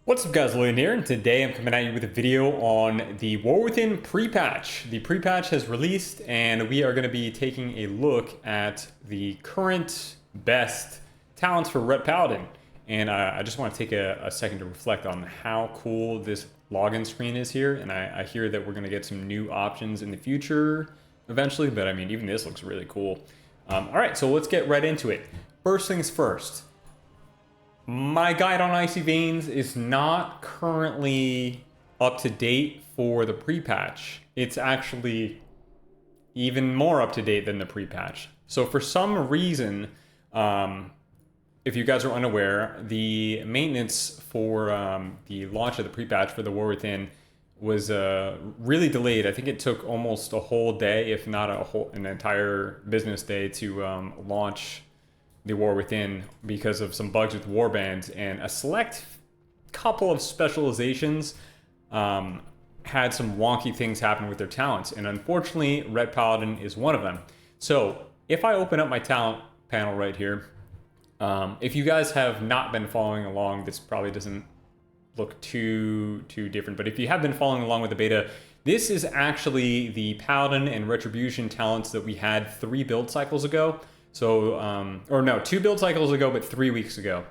What's up guys, Lvladen here, and today I'm coming at you with a video on the War Within pre-patch. The pre-patch has released and we are going to be taking a look at the current best talents for RET Paladin. And I just want to take a second to reflect on how cool this login screen is here. And I hear that we're going to get some new options in the future eventually, but I mean, even this looks really cool. Alright, so let's get right into it. First things first. My guide on Icy Veins is not currently up to date for the pre-patch. It's actually even more up to date than the pre-patch. So for some reason, if you guys are unaware, the maintenance for the launch of the pre-patch for the War Within was really delayed. I think it took almost a whole day, if not an entire business day, to launch the War Within because of some bugs with warbands, and a select couple of specializations had some wonky things happen with their talents, and unfortunately RET Paladin is one of them. So if I open up my talent panel right here, if you guys have not been following along, this probably doesn't look too different, but if you have been following along with the beta, this is actually the Paladin and Retribution talents that we had 3 build cycles ago. So, or no, 2 build cycles ago, but 3 weeks ago.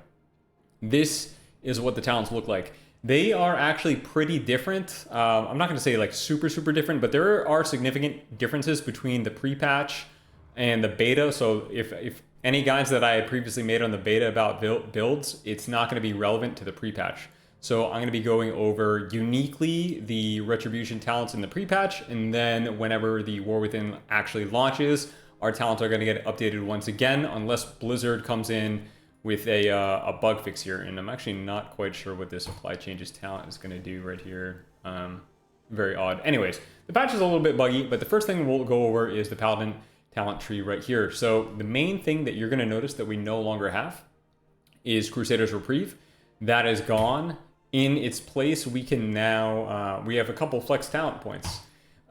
This is what the talents look like. They are actually pretty different. I'm not going to say like super different, but there are significant differences between the pre-patch and the beta. So if any guides that I had previously made on the beta about builds, it's not going to be relevant to the pre-patch. So I'm going to be going over uniquely the Retribution talents in the pre-patch, and then whenever the War Within actually launches, our talents are going to get updated once again, unless Blizzard comes in with a bug fix here. And I'm actually not quite sure what this apply changes talent is going to do right here. Very odd. Anyways, the patch is a little bit buggy, but the first thing we'll go over is the Paladin talent tree right here. So the main thing that you're going to notice that we no longer have is Crusader's Reprieve. That is gone. In its place, we can now, we have a couple flex talent points.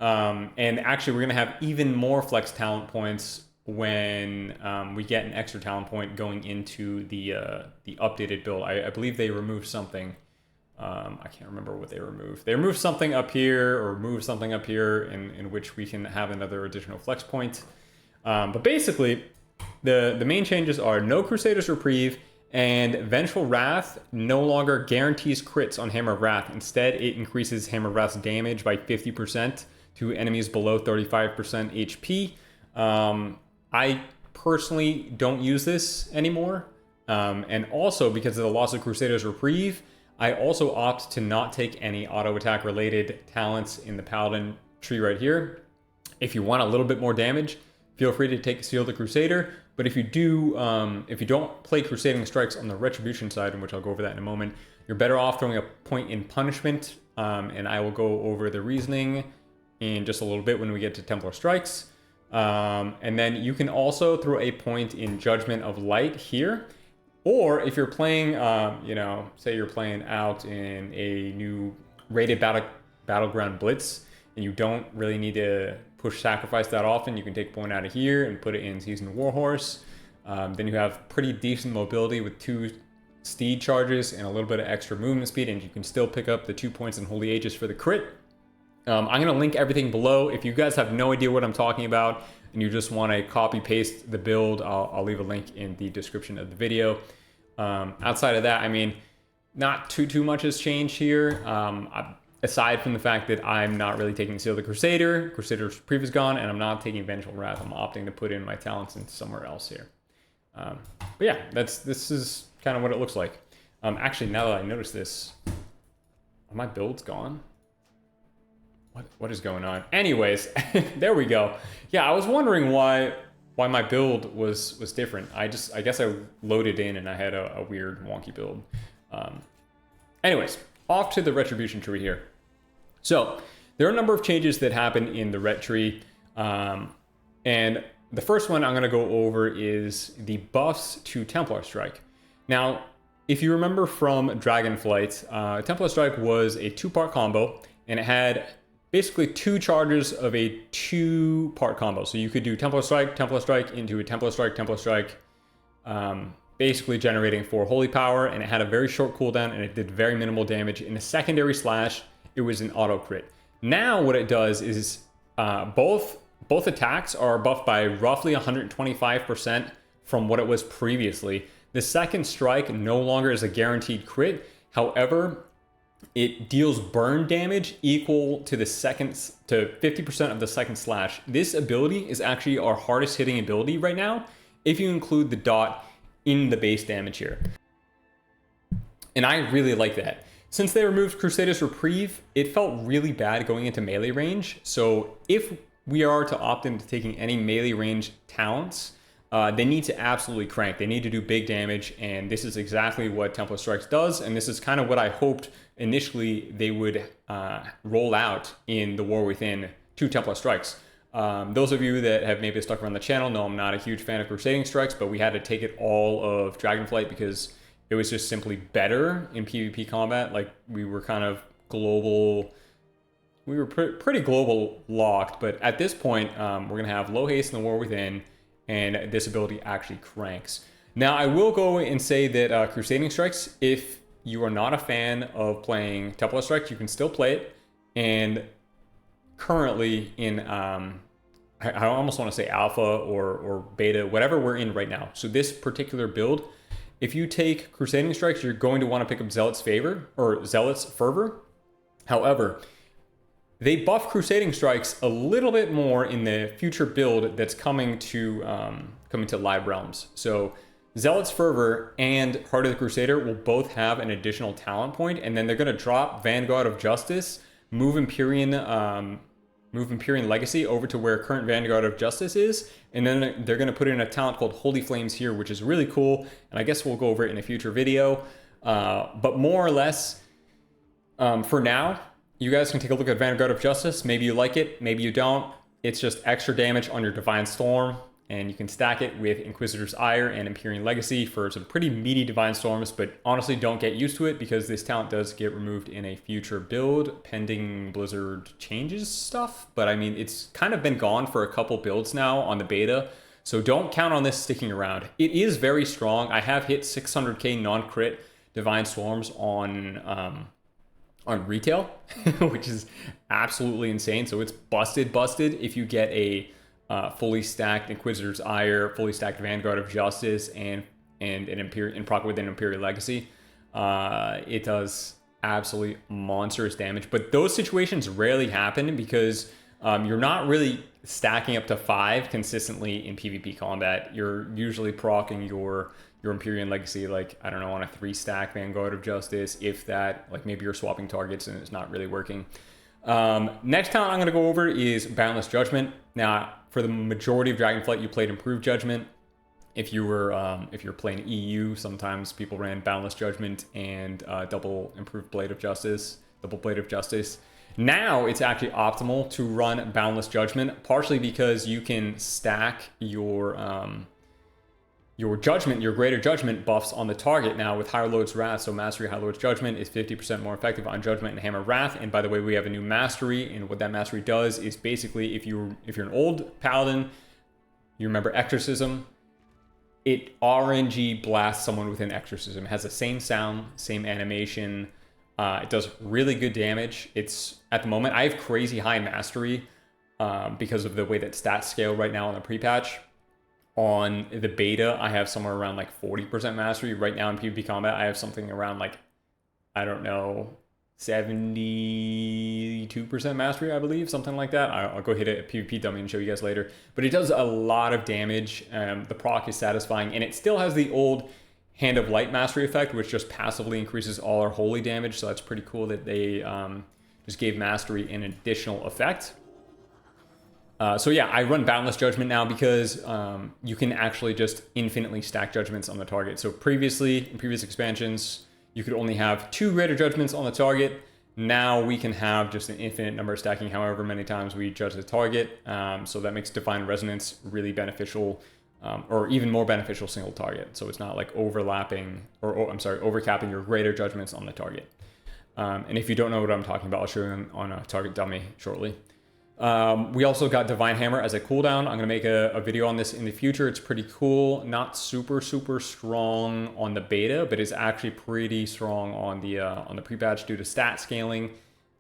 And actually, we're going to have even more flex talent points when we get an extra talent point going into the updated build. I believe they removed something. I can't remember what they removed. They removed something up here, or moved something up here, in which we can have another additional flex point. But basically, the main changes are no Crusader's Reprieve, and Vengeful Wrath no longer guarantees crits on Hammer of Wrath. Instead, it increases Hammer of Wrath's damage by 50% to enemies below 35% HP. I personally don't use this anymore. And also, because of the loss of Crusader's Reprieve, I also opt to not take any auto attack related talents in the Paladin tree right here. If you want a little bit more damage, feel free to take Seal the Crusader. But if you do, if you don't play Crusading Strikes on the Retribution side, in which I'll go over that in a moment, you're better off throwing a point in Punishment. And I will go over the reasoning in just a little bit when we get to Templar Strikes. And then you can also throw a point in Judgment of Light here. Or if you're playing, you know, say you're playing out in a new rated Battleground Blitz, and you don't really need to push Sacrifice that often, you can take a point out of here and put it in Seasoned Warhorse. Then you have pretty decent mobility with 2 Steed charges and a little bit of extra movement speed, and you can still pick up the 2 points in Holy Aegis for the crit. I'm going to link everything below. If you guys have no idea what I'm talking about and you just want to copy paste the build, I'll leave a link in the description of the video. Outside of that, I mean, not too much has changed here. Aside from the fact that I'm not really taking Seal the Crusader, Crusader's Reprieve is gone, and I'm not taking Vengeful Wrath. I'm opting to put in my talents into somewhere else here. But yeah, this is kind of what it looks like. Actually, now that I notice this, are my builds gone? What is going on? Anyways, there we go. Yeah, I was wondering why my build was different. I guess I loaded in and I had a weird wonky build. Anyways, off to the Retribution tree here. So there are a number of changes that happen in the Ret tree. And the first one I'm going to go over is the buffs to Templar Strike. Now, if you remember from Dragonflight, Templar Strike was a 2-part combo, and it had basically 2 charges of a 2-part combo. So you could do Templar Strike into a Templar Strike, basically generating 4 holy power, and it had a very short cooldown, and it did very minimal damage. In a secondary slash, it was an auto crit. Now what it does is both attacks are buffed by roughly 125% from what it was previously. The second strike no longer is a guaranteed crit. However, it deals burn damage equal to the second to 50% of the second slash. This ability is actually our hardest hitting ability right now, if you include the dot in the base damage here. And I really like that. Since they removed Crusader's Reprieve, it felt really bad going into melee range. So if we are to opt into taking any melee range talents, they need to absolutely crank. They need to do big damage, and this is exactly what Temple of Strikes does, and this is kind of what I hoped initially they would roll out in the War Within 2 Temple of Strikes. Those of you that have maybe stuck around the channel know I'm not a huge fan of Crusading Strikes, but we had to take it all of Dragonflight because it was just simply better in PvP combat. Like, we were kind of global, we were pretty global locked, but at this point, we're going to have low haste in the War Within, and this ability actually cranks. Now, I will go and say that Crusading Strikes, if you are not a fan of playing Temple of Strikes, you can still play it. And currently in, I almost want to say alpha or beta, whatever we're in right now. So this particular build, if you take Crusading Strikes, you're going to want to pick up Zealot's Favor or Zealot's Fervor. However, they buff Crusading Strikes a little bit more in the future build that's coming to Live Realms. So Zealot's Fervor and Heart of the Crusader will both have an additional talent point, and then they're going to drop Vanguard of Justice, move Empyrean Legacy over to where current Vanguard of Justice is, and then they're going to put in a talent called Holy Flames here, which is really cool, and I guess we'll go over it in a future video. But more or less, for now, you guys can take a look at Vanguard of Justice. Maybe you like it, maybe you don't. It's just extra damage on your Divine Storm, and you can stack it with Inquisitor's Ire and Empyrean Legacy for some pretty meaty Divine Storms, but honestly don't get used to it because this talent does get removed in a future build pending Blizzard changes stuff. But I mean, it's kind of been gone for a couple builds now on the beta, so don't count on this sticking around. It is very strong. I have hit 600k non-crit Divine Storms on retail, which is absolutely insane. So it's busted if you get a fully stacked Inquisitor's Ire, fully stacked Vanguard of Justice, and proc with an Imperial Legacy. It does absolutely monstrous damage, but those situations rarely happen because you're not really stacking up to 5 consistently in PvP combat. You're usually proccing your Empyrean Legacy, like, I don't know, on a 3-stack Vanguard of Justice, if that. Like, maybe you're swapping targets and it's not really working. Next talent I'm going to go over is Boundless Judgment. Now, for the majority of Dragonflight, you played Improved Judgment. If you're playing EU, sometimes people ran Boundless Judgment and double Improved Blade of Justice, double Blade of Justice. Now it's actually optimal to run Boundless Judgment, partially because you can stack your judgment, your greater judgment buffs on the target now with Higher Lord's Wrath. So Mastery High Lord's Judgment is 50% more effective on Judgment and Hammer Wrath. And by the way, we have a new mastery, and what that mastery does is basically, if you're an old Paladin, you remember Exorcism, it RNG blasts someone with an Exorcism. It has the same sound, same animation. It does really good damage. It's, at the moment, I have crazy high mastery because of the way that stats scale right now on the pre-patch. On the beta, I have somewhere around like 40% mastery. Right now in PvP combat, I have something around like, I don't know, 72% mastery, I believe, something like that. I'll go hit a PvP dummy and show you guys later. But it does a lot of damage. The proc is satisfying, and it still has the old Hand of Light mastery effect, which just passively increases all our holy damage. So that's pretty cool that they just gave mastery an additional effect. So yeah, I run Boundless Judgment now because you can actually just infinitely stack judgments on the target. So previously, in previous expansions, you could only have 2 greater judgments on the target. Now we can have just an infinite number of stacking however many times we judge the target. So that makes Divine Resonance really beneficial, or even more beneficial single target. So it's not like overlapping, overcapping your greater judgments on the target. And if you don't know what I'm talking about, I'll show you on a target dummy shortly. We also got Divine Hammer as a cooldown. I'm going to make a video on this in the future. It's pretty cool. Not super strong on the beta, but it's actually pretty strong on the pre-patch due to stat scaling.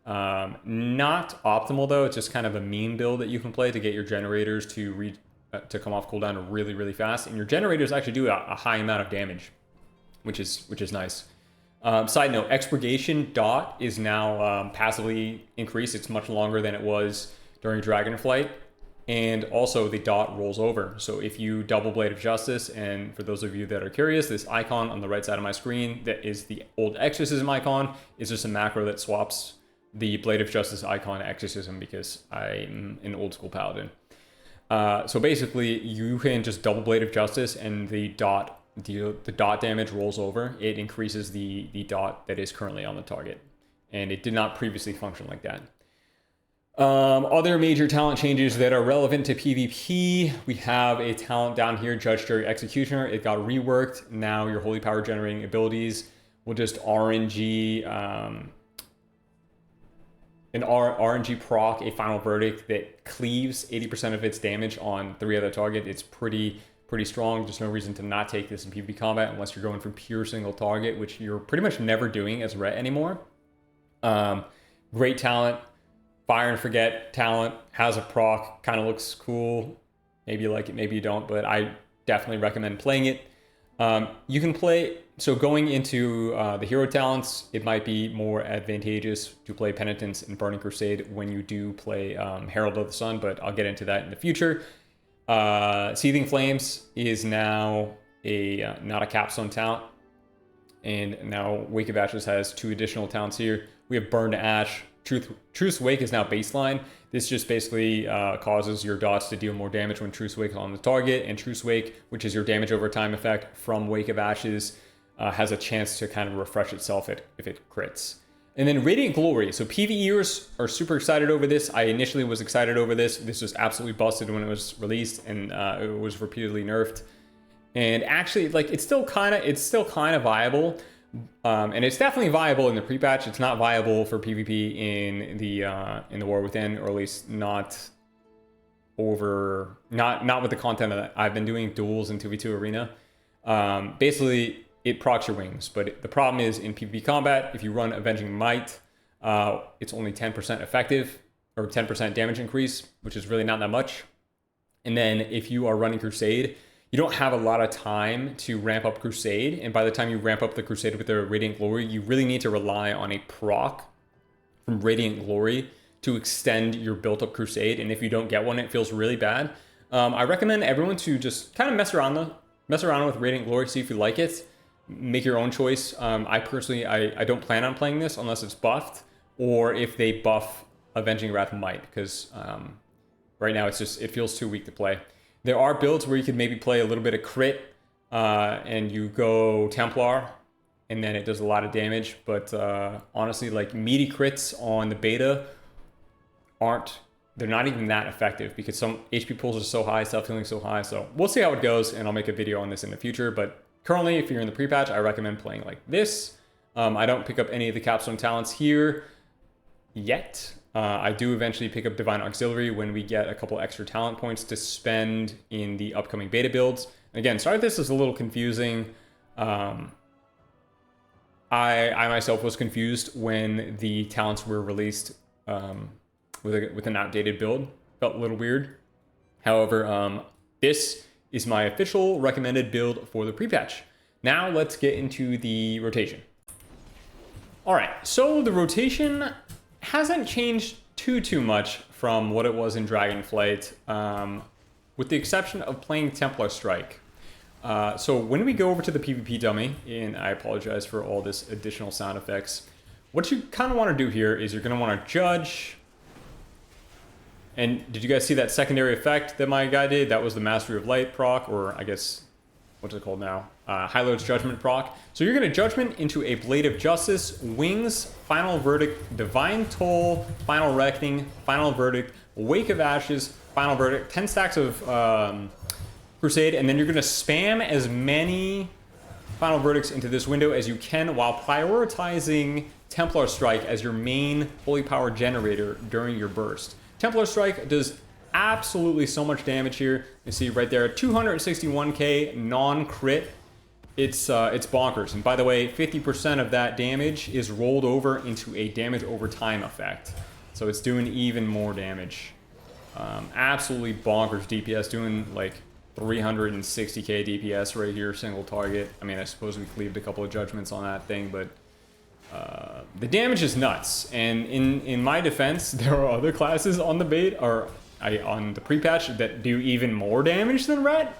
Not optimal though. It's just kind of a meme build that you can play to get your generators to come off cooldown really fast, and your generators actually do a high amount of damage, which is nice. Side note: Expurgation dot is now passively increased. It's much longer than it was during Dragonflight, and also the dot rolls over. So if you double Blade of Justice, and for those of you that are curious, this icon on the right side of my screen that is the old Exorcism icon is just a macro that swaps the Blade of Justice icon to Exorcism because I'm an old school Paladin. So basically, you can just double Blade of Justice, and the dot damage rolls over. It increases the dot that is currently on the target, and it did not previously function like that. Other major talent changes that are relevant to PvP, we have a talent down here, Judge, Jury, Executioner. It got reworked. Now your holy power generating abilities will just RNG RNG proc a final verdict that cleaves 80% of its damage on 3 other target. It's pretty strong. There's no reason to not take this in PvP combat unless you're going for pure single target, which you're pretty much never doing as RET anymore. Great talent. Fire and Forget talent, has a proc, kind of looks cool. Maybe you like it, maybe you don't, but I definitely recommend playing it. You can play, so going into the hero talents, it might be more advantageous to play Penitence and Burning Crusade when you do play Herald of the Sun, but I'll get into that in the future. Seething Flames is now not a capstone talent, and now Wake of Ashes has 2 additional talents here. We have Burn to Ash. Truth's Wake is now baseline. This just basically causes your dots to deal more damage when Truth's Wake is on the target, and Truth's Wake, which is your damage over time effect from Wake of Ashes, has a chance to kind of refresh itself if it crits. And then Radiant Glory. So PvEers are super excited over this. I initially was excited over this. This was absolutely busted when it was released, and it was repeatedly nerfed. And actually, like, it's still kind of viable. And it's definitely viable in the pre-patch. It's not viable for PvP in the War Within, or at least not with the content that I've been doing, duels and 2v2 arena. Basically, it procs your wings, but the problem is in PvP combat, if you run Avenging Might, it's only 10% effective, or 10% damage increase, which is really not that much. And then if you are running Crusade, you don't have a lot of time to ramp up Crusade, and by the time you ramp up the Crusade with the Radiant Glory, you really need to rely on a proc from Radiant Glory to extend your built-up Crusade, and if you don't get one, it feels really bad. I recommend everyone to just kind of mess around with Radiant Glory, see if you like it, make your own choice. I personally, I don't plan on playing this unless it's buffed, or if they buff Avenging Wrath Might, because right now it feels too weak to play. There are builds where you could maybe play a little bit of crit, and you go Templar, and then it does a lot of damage. But honestly, like, meaty crits on the beta they're not even that effective because some HP pools are so high, self-healing so high. So we'll see how it goes, and I'll make a video on this in the future. But currently, if you're in the pre-patch, I recommend playing like this. I don't pick up any of the capstone talents here yet. I do eventually pick up Divine Auxiliary when we get a couple extra talent points to spend in the upcoming beta builds. Again, sorry this is a little confusing. I myself was confused when the talents were released with an outdated build. Felt a little weird. However, this is my official recommended build for the pre-patch. Now let's get into the rotation. All right, so the rotation hasn't changed too much from what it was in Dragonflight, with the exception of playing Templar Strike. So when we go over to the PvP dummy, and I apologize for all this additional sound effects, what you kind of want to do here is you're going to want to judge. And did you guys see that secondary effect that my guy did? That was the Mastery of Light proc, or I guess, what's it called now? High Lord's Judgment proc. So you're going to Judgment into a Blade of Justice, Wings, Final Verdict, Divine Toll, Final Reckoning, Final Verdict, Wake of Ashes, Final Verdict, 10 stacks of Crusade, and then you're going to spam as many Final Verdicts into this window as you can while prioritizing Templar Strike as your main Holy Power generator during your burst. Templar Strike does absolutely so much damage here. You see right there, 261k non-crit. It's bonkers. And by the way, 50% of that damage is rolled over into a damage over time effect. So it's doing even more damage. Absolutely bonkers DPS, doing like 360k DPS right here, single target. I mean, I suppose we cleaved a couple of judgments on that thing, but the damage is nuts. And in my defense, there are other classes on the bait, or on the pre-patch, that do even more damage than RET.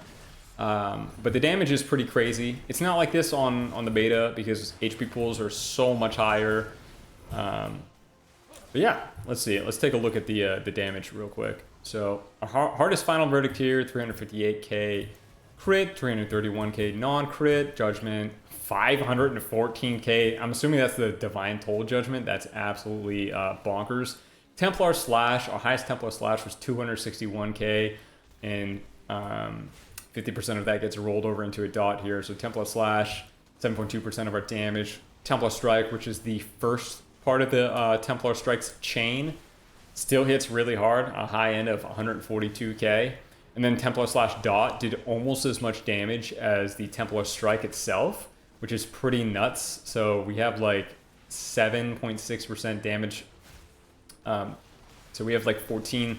But the damage is pretty crazy. It's not like this on the beta because HP pools are so much higher. But yeah, let's see it. Let's take a look at the damage real quick. So our hardest final verdict here, 358k crit, 331k non-crit, judgment, 514k. I'm assuming that's the divine toll judgment. That's absolutely bonkers. Templar slash, our highest Templar slash was 261k, and 50% of that gets rolled over into a dot here. So Templar slash, 7.2% of our damage. Templar strike, which is the first part of the Templar strike's chain, still hits really hard, a high end of 142k. And then Templar slash dot did almost as much damage as the Templar strike itself, which is pretty nuts. So we have like 7.6% damage. So we have like 14,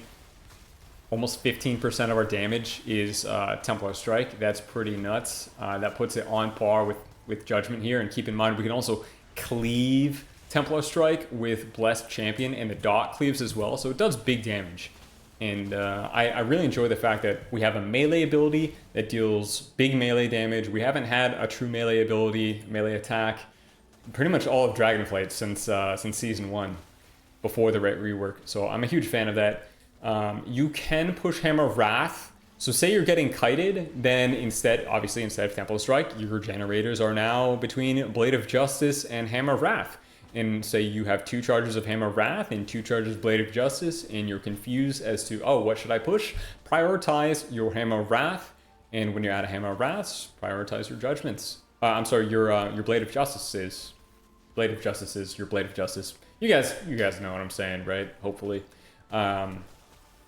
almost 15% of our damage is Templar strike. That's pretty nuts. That puts it on par with judgment here. And keep in mind, we can also cleave Templar strike with blessed champion, and the dot cleaves as well. So it does big damage. And I really enjoy the fact that we have a melee ability that deals big melee damage. We haven't had a true melee ability, melee attack, pretty much all of Dragonflight since season 1, before the RET rework. So I'm a huge fan of that. You can push Hammer of Wrath. So say you're getting kited, then obviously instead of Templar Strike, your generators are now between Blade of Justice and Hammer of Wrath. And say you have 2 charges of Hammer of Wrath and 2 charges of Blade of Justice, and you're confused as to, oh, what should I push? Prioritize your Hammer of Wrath, and when you're out of Hammer of Wrath, prioritize your judgments. I'm sorry, your Blade of Justice is your Blade of Justice. You guys know what I'm saying, right? Hopefully.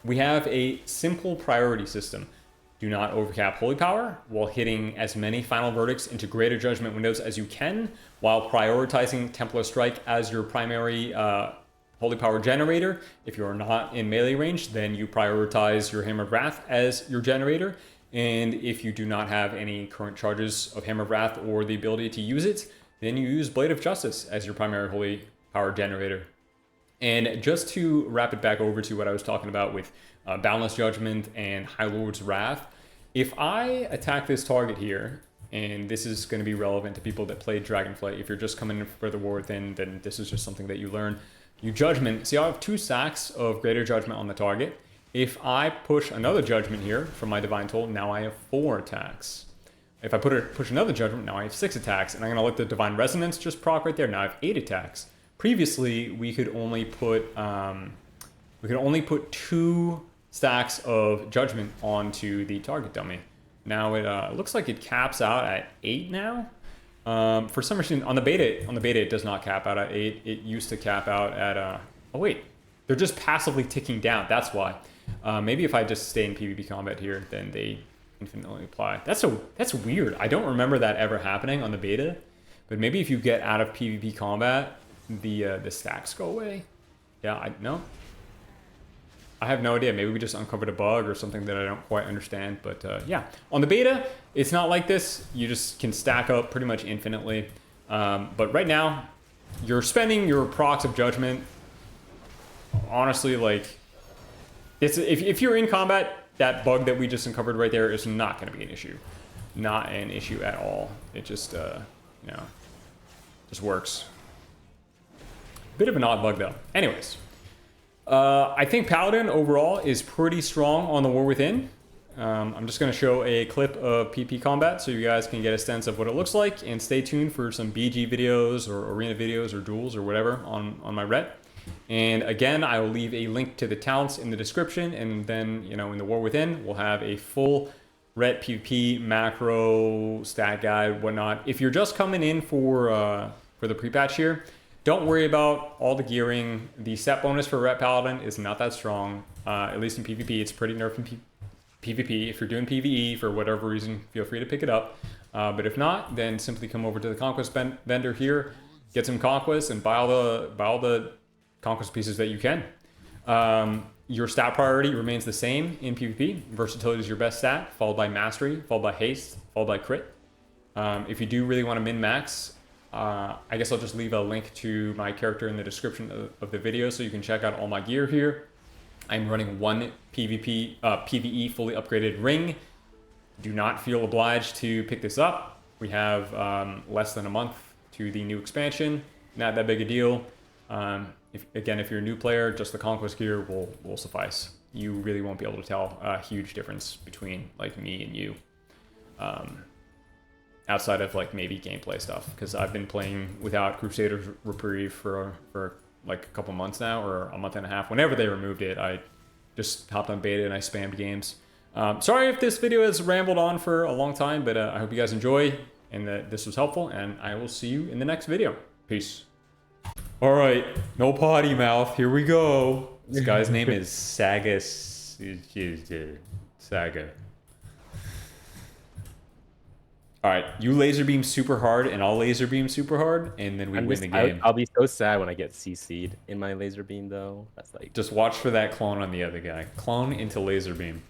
We have a simple priority system. Do not overcap Holy Power while hitting as many final verdicts into greater judgment windows as you can, while prioritizing Templar Strike as your primary Holy Power generator. If you're not in melee range, then you prioritize your Hammer of Wrath as your generator. And if you do not have any current charges of Hammer of Wrath or the ability to use it, then you use Blade of Justice as your primary Holy Power generator. And just to wrap it back over to what I was talking about with Boundless Judgment and High Lord's Wrath, if I attack this target here, and this is going to be relevant to people that play Dragonflight, if you're just coming in for the War Within, then this is just something that you learn. You Judgment, see I have 2 stacks of Greater Judgment on the target. If I push another Judgment here from my Divine Toll, now I have 4 attacks. If I push another Judgment, now I have 6 attacks, and I'm going to let the Divine Resonance just proc right there. Now I have 8 attacks. Previously, we could only put 2 stacks of judgment onto the target dummy. Now it looks like it caps out at 8 now. For some reason, on the beta it does not cap out at 8. It used to cap out at oh wait, they're just passively ticking down. That's why. Maybe if I just stay in PvP combat here, then they infinitely apply. That's weird. I don't remember that ever happening on the beta. But maybe if you get out of PvP combat, the stacks go away. Yeah, I have no idea. Maybe we just uncovered a bug or something that I don't quite understand. But yeah, on the beta, it's not like this. You just can stack up pretty much infinitely. But right now, you're spending your procs of judgment. Honestly, like, if you're in combat, that bug that we just uncovered right there is not going to be an issue. Not an issue at all. It just, just works. Bit of an odd bug though. Anyways, I think Paladin overall is pretty strong on the War Within. I'm just going to show a clip of PP combat so you guys can get a sense of what it looks like, and stay tuned for some BG videos or arena videos or duels or whatever on my RET. And again, I will leave a link to the talents in the description, and then in the War Within we'll have a full RET PvP macro stat guide, whatnot. If you're just coming in for the pre-patch here, don't worry about all the gearing. The set bonus for RET Paladin is not that strong, at least in PvP. It's pretty nerfed in PvP. If you're doing PvE for whatever reason, feel free to pick it up. But if not, then simply come over to the Conquest vendor here, get some Conquest, and buy all the Conquest pieces that you can. Your stat priority remains the same in PvP. Versatility is your best stat, followed by Mastery, followed by Haste, followed by Crit. If you do really want to min-max, I guess I'll just leave a link to my character in the description of the video so you can check out all my gear here. I'm running one PvE fully upgraded ring. Do not feel obliged to pick this up. We have less than a month to the new expansion. Not that big a deal. If you're a new player, just the Conquest gear will suffice. You really won't be able to tell a huge difference between like me and you. Outside of like maybe gameplay stuff, because I've been playing without Crusader's Reprieve for like a couple months now, or a month and a half. Whenever they removed it, I just hopped on beta and I spammed games. Sorry if this video has rambled on for a long time, but I hope you guys enjoy and that this was helpful, and I will see you in the next video. Peace. All right, no potty mouth. Here we go. This guy's name is Saga. All right, you laser beam super hard, and I'll laser beam super hard, and then we win the game. I'll be so sad when I get CC'd in my laser beam, though. That's like. Just watch for that clone on the other guy. Clone into laser beam.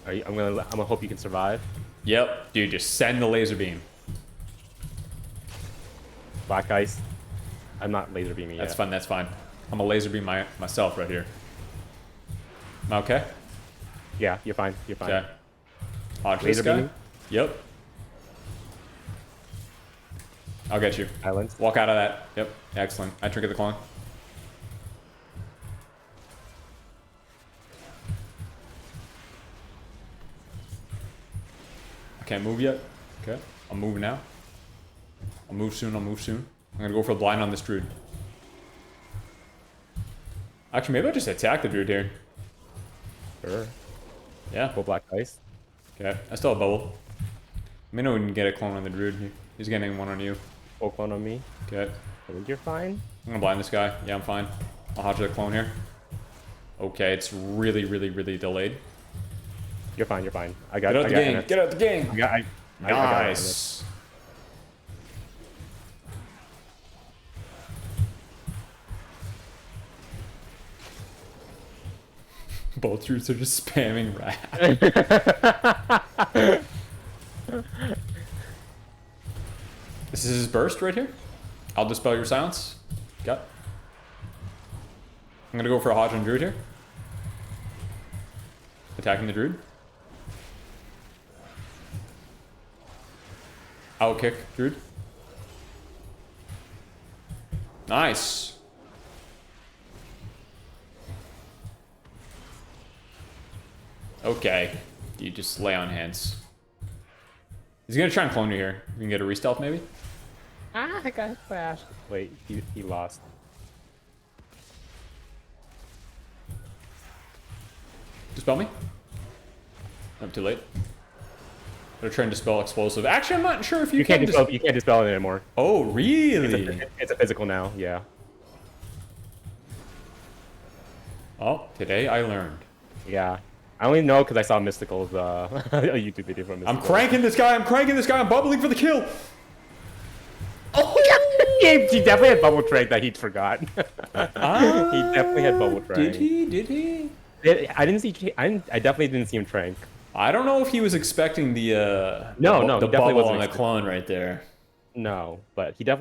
I'm gonna hope you can survive. Yep, dude, just send the laser beam. Black ice. I'm not laser beaming yet. That's fine. That's fine. I'm a laser beam myself right here. Am I okay? Yeah, you're fine. You're fine. Okay. Watch Laser this guy. beaming? Yep. I'll get you. Islands. Walk out of that. Yep. Excellent. I trigger the clone. I can't move yet. Okay. I'm moving now. I'll move soon. I'll move soon. I'm gonna go for a blind on this druid. Actually, maybe I just attack the druid here. Sure. Yeah. Full black ice. Okay. I still have bubble. Let me know when you can get a clone on the druid. He's getting one on you. Full clone on me. Okay. I think you're fine. I'm gonna blind this guy. Yeah, I'm fine. I'll hot to the clone here. Okay, it's really, really, really delayed. You're fine. You're fine. I got. Get out the game. Get out the game. Nice. Both troops are just spamming rat. This is his burst right here. I'll dispel your silence. Got. I'm gonna go for a Hodge on Druid here. Attacking the Druid. Out kick Druid. Nice. Okay. You just lay on hands. He's gonna try and clone you here. You can get a re-stealth maybe? Ah, I got flashed. Wait, he lost. Dispel me? I'm too late. I'm gonna try and dispel explosive. Actually, I'm not sure if you can dispel. You can't dispel it anymore. Oh, really? It's a physical now. Yeah. Oh, today I learned. Yeah. I only know because I saw Mystical's a YouTube video from Mystical. I'm cranking this guy. I'm cranking this guy. I'm bubbling for the kill. Oh, yeah. He definitely had bubble trank that he'd forgot. He definitely had bubble trank. Did he? Did he? I didn't see. I definitely didn't see him trank. I don't know if he was expecting the No, the he definitely bubble wasn't on the clone right there. No, but he definitely.